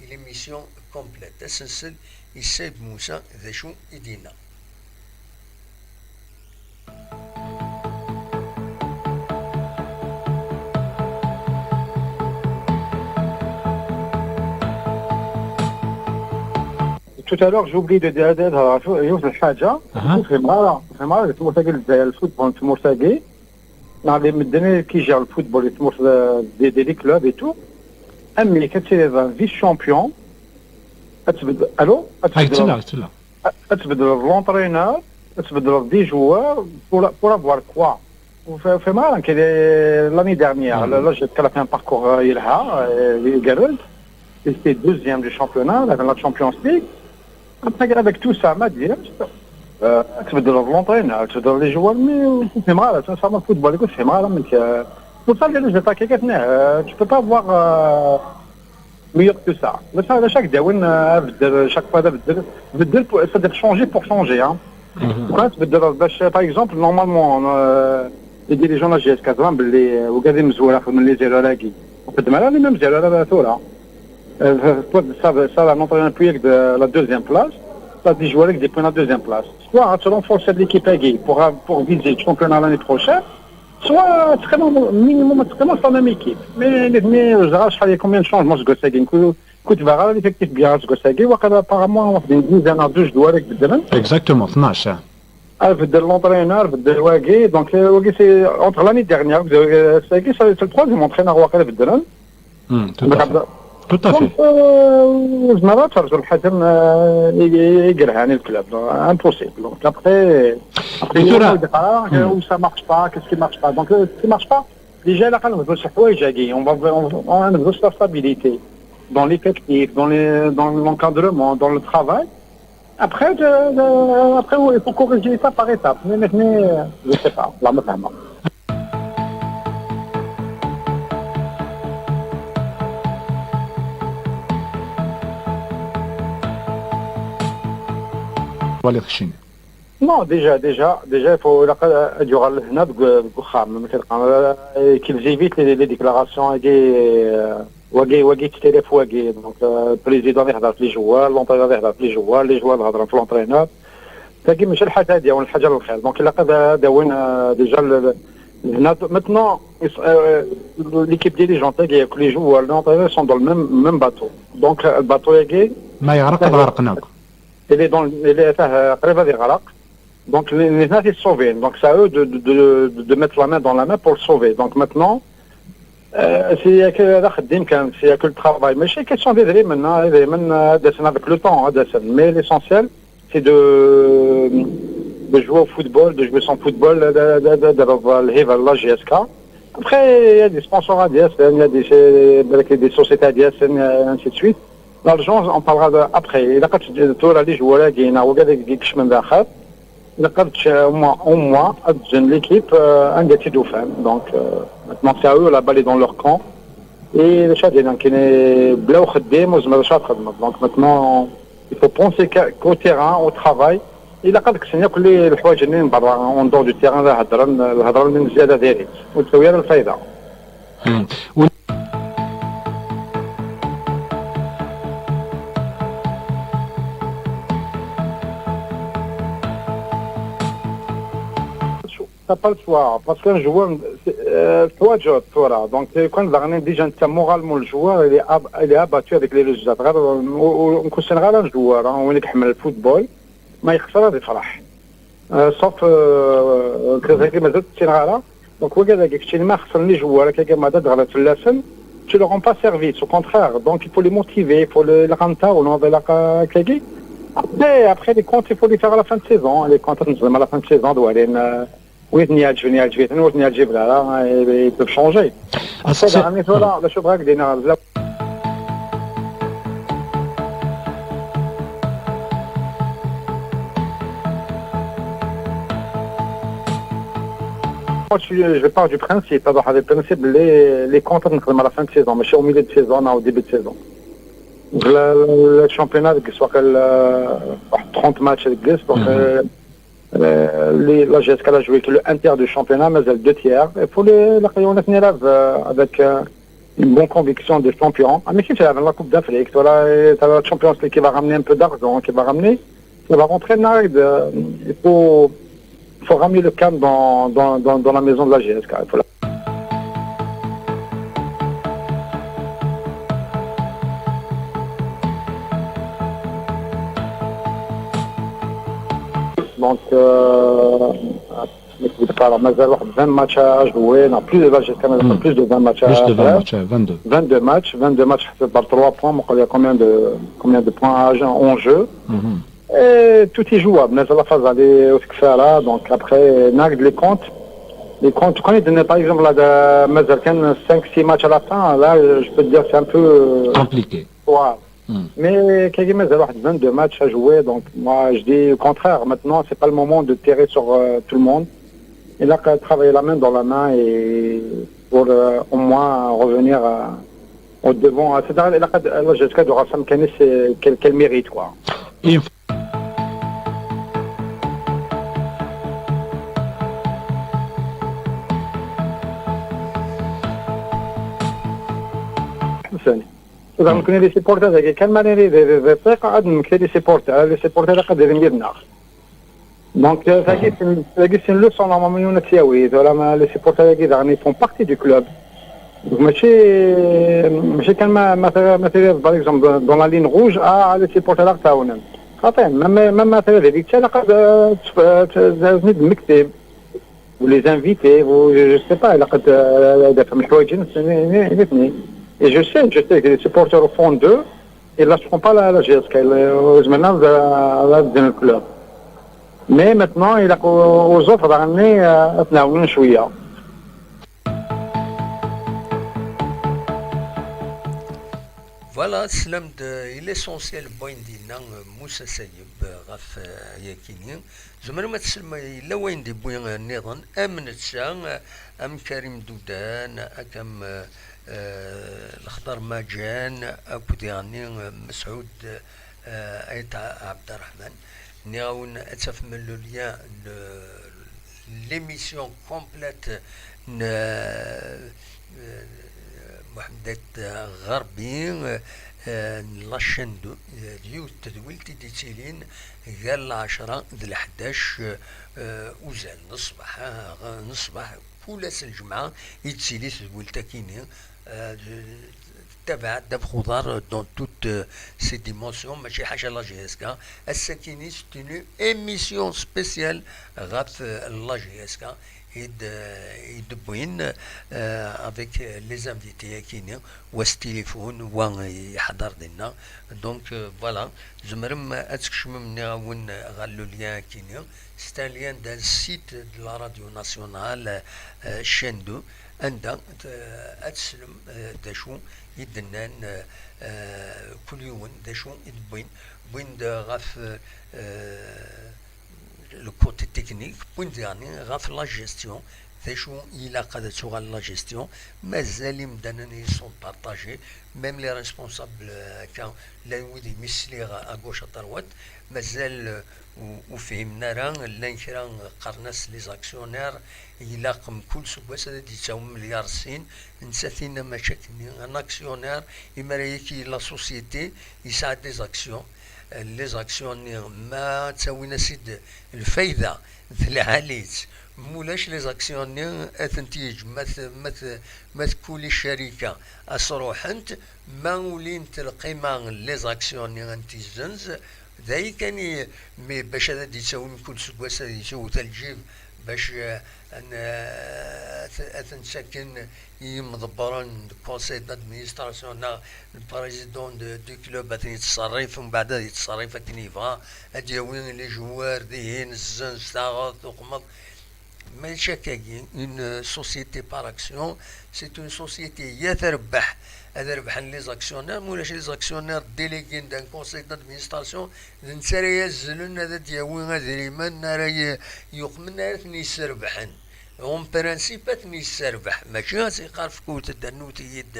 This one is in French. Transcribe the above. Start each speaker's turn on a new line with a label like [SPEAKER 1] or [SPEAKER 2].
[SPEAKER 1] l'émission complète. Asensel Isseb Moussa Dachou Idina.
[SPEAKER 2] Tout à l'heure, j'ai oublié de dire يوسف الحاجة في مرة المرتقي الفوتبول في المرتقي نعرف مدني كي جا الفوتبول يتمر دي كلوب اي تو امي كتسير فيس شامبيون تبدل الو تبدل لونترينور تبدل دي جوار pour avoir quoi في مرة كي l'année dernière là j'ai fait un parcours يلها Garrel c'était deuxième du championnat la Champions League. Après, avec tout ça, m'a dit, tu veux de l'entraîneur, tu veux de les joueurs, mais c'est mal, ça va le football, c'est mal, mais pour ça, je vais pas quelqu'un, tu peux pas voir meilleur que ça. Mais ça, chaque daouen, chaque fois, c'est-à-dire changer pour changer, hein. Par exemple, normalement, les dirigeants de la GS 80, les regardez les zéros là, on peut demander les mêmes zéros là, là. Ça l'entraîneur puis avec la deuxième place, ça dit jouer avec des points à la deuxième place. Soit tu renforces l'équipe pour viser le championnat l'année prochaine, soit minimum c'est la même équipe. Mais je sais combien de changements je gossais. Écoute, va l'effectif bien je gossais. Apparemment, une dizaine à 12 joueurs avec dedans.
[SPEAKER 3] Exactement, 12.
[SPEAKER 2] Avec l'entraîneur, de Wagé. Donc Wagé c'est entre l'année dernière, c'est le troisième entraîneur avec dedans.
[SPEAKER 3] Tout à fait.
[SPEAKER 2] مرات ترجع الحكم يقرها عن الكلاب impossible. Donc après où ça marche pas, qu'est-ce qui marche pas. Donc ce qui marche pas, déjà là on veut se حوايج on veut la stabilité dans l'effectif, dans l'encadrement, dans le travail. Après il faut corriger étape par étape. Mais maintenant je sais pas, là maintenant. Non, déjà, il faut il y aura le HNAB qu'il évite les déclarations donc le président يهضر في les joueurs, l'entraîneur يهضر في les joueurs, les joueurs يهضروا في l'entraîneur. تاكي ماشي الحاجه هذه ولا الحاجه للخير. دونك الا داون ديجا هنا maintenant l'équipe dirigeante تاكي les joueurs, l'entraîneur sont dans le même bateau. Donc le bateau يجي
[SPEAKER 3] ما يغرق غرقناك.
[SPEAKER 2] Il est قريبه يغرق. Donc les gens ils sauvent. Donc c'est à eux de mettre la main dans la main pour le sauver. Donc maintenant s'il y a que le travail, mais c'est question d'aider maintenant avec le temps, mais l'essentiel c'est de jouer au football, de jouer son football, de la GSK. Après il y a des sponsors à DS, il y a des sociétés à DS, ainsi de suite. L'argent on parlera après. Il a quand les joueurs qui n'ont pas de chemin d'akhar. Au moins, l'équipe a gagné du fan. Donc, maintenant, c'est à eux, la balle est dans leur camp. Et le chat est donc, donc maintenant, il faut penser qu'au terrain, au travail, il a quand même que les joueurs en dehors du terrain, الهضره من زياده ديالي وتسوي لها الفايده. T'as pas le choix, parce qu'un joueur, toi, voilà. Donc, quand on a déjà moralement le joueur, il est abattu avec les résultats. On considère un joueur, on est qui le football, mais il خسر هذه فرح. Sauf que ما زلت تنغالا. Donc, regarde, que tu n'as pas خسر les joueurs, que ما تدغل في اللسن, tu leur rends pas service. Au contraire, donc il faut les motiver, il faut les rendre ou non avec la كلاكي. Après les comptes, il faut les faire à la fin de saison. Les comptes, à la fin de saison, doivent aller. Oui, ils peuvent changer. Je vais parler du principe. Le principe, les contrats à la fin de saison, mais au milieu de saison, au début de saison. Le championnat, soit 30 matchs avec Glis, donc la GSK a joué que le 1 tiers du championnat, mais elle 2 tiers. Il faut on est avec une bonne conviction de champion. Mais si tu as la Coupe d'Afrique, tu as la Champions League qui va ramener un peu d'argent, qui va ramener, ça va rentrer dans il faut ramener le calme dans la maison de la GSK. Donc, مازال واحد 20 matchs à jouer, non plus de plus de 20 matchs à
[SPEAKER 3] plus de 20
[SPEAKER 2] faire.
[SPEAKER 3] matchs, 22.
[SPEAKER 2] 22 matchs par 3 points, il y a combien de points en jeu.
[SPEAKER 3] Mhm.
[SPEAKER 2] Et tout est jouable, mais à la phase d'aller au Kfara, donc après, les comptes, tu connais, par exemple, là, de 5-6 matchs à la fin, là, je peux te dire que c'est un peu
[SPEAKER 3] Compliqué.
[SPEAKER 2] Ouais. Mais il y a 22 matchs à jouer, donc moi je dis au contraire, maintenant c'est pas le moment de tirer sur tout le monde. Il a qu'à travailler la main dans la main et pour au moins revenir au devant. C'est-à-dire la GSK de Rassam Khanis, qu'elle mérite quoi.
[SPEAKER 3] Et
[SPEAKER 2] إذا ممكن لي سيبورت هذاك كان ماني لي ثقة عاد ممكن لي سيبورت هذا قادر ندير Donc, c'est une leçon normalement ولا les supporters هذاك ils font partie du club. ماشي كان مثلا par exemple dans la ligne rouge les supporters تاعنا خاطئ même مثلا هذيك حتى قد تزني المكتب ولي انفيتي جو سي با الا قد هذا فهم الحوايج نسني. Et je sais que les supporters au fond d'eux, ils ne lâcheront pas la GSK, maintenant dans le club. Mais maintenant, il a aux autres d'amener un chouïa.
[SPEAKER 1] Voilà, l'essentiel point d'Inan Moussa Sayib, Raf Yakini. زمرا ما تسلم إلا وين دي بوين النظام أمن تسان أم كريم دودان أكم الخضر ماجان أكو دياني مسعود أيتا عبد الرحمن نياون أتف من لوليا l'émission complète محمد غربي لاشين ديوت تدويلتي ديتيلين قال العشرة ذي الحداش وزال نصبح كولاس الجمعة يتسيلي تدويلتا كيني تبع داب خضار دون توت سي ديمونسيون ماشي حاجة لا جي اس كا الساكيني ستينو ايميسيون سبيسيال غاف لا جي اس كا يد بوين افيك لي انفيتي كيني واس تليفون وان يحضر لنا دونك فوالا زمرم اتكشم من ون غالو ليا كيني ستاليان دا السيت دو لا راديو ناسيونال شندو عندها اتسلم داشو يدنان كل يوم داشو بوين دا غاف le côté technique, غاف لا جيستيون شو إلا قد تغال لا جيستيون مازال مدانني سون بارطاجي ميم لي ريسبونسابل كان لا يودي مسلي اغوش اطروات مازال وفهمنا راه لان كرا قرناس لي زاكسيونير إلا قم كل سواس هذا يتساوم مليار سين نساتينا مشاكل ان اكسيونير اما يكي لا سوسيتي يساعد لي زاكسيون لي زاكسيونير ما تساوينا سيد الفايده العاليت مولاش لي زاكسيونير اثنتيج ما تكون الشركه اصروحنت ما ولين القيمه لي زاكسيونير انت زنز ذاي كان مي باش هذا يتساوي كل سواس يسوي الجيب باش أتنسكن يمضبرن كونسي دادمينستراسيون البريزيدون دو كلوب يتصرف ومن بعد يتصرف كنيفا أديوين لي جوار ديهين الزنز تاغط وقمض ما شكاكي اون سوسيتي بار اكسيون سي اون سوسيتي يا تربح هذا ربح لي زاكسيونير مولاش لي زاكسيونير ديليغين دان كونسي دادمينستراسيون نساري يزلون هذا دياوين هذا ريمان راه يقمن راه يسربحن اون برانسيب تني يسربح ماشي غاسي قارف كوت الدنوتي يد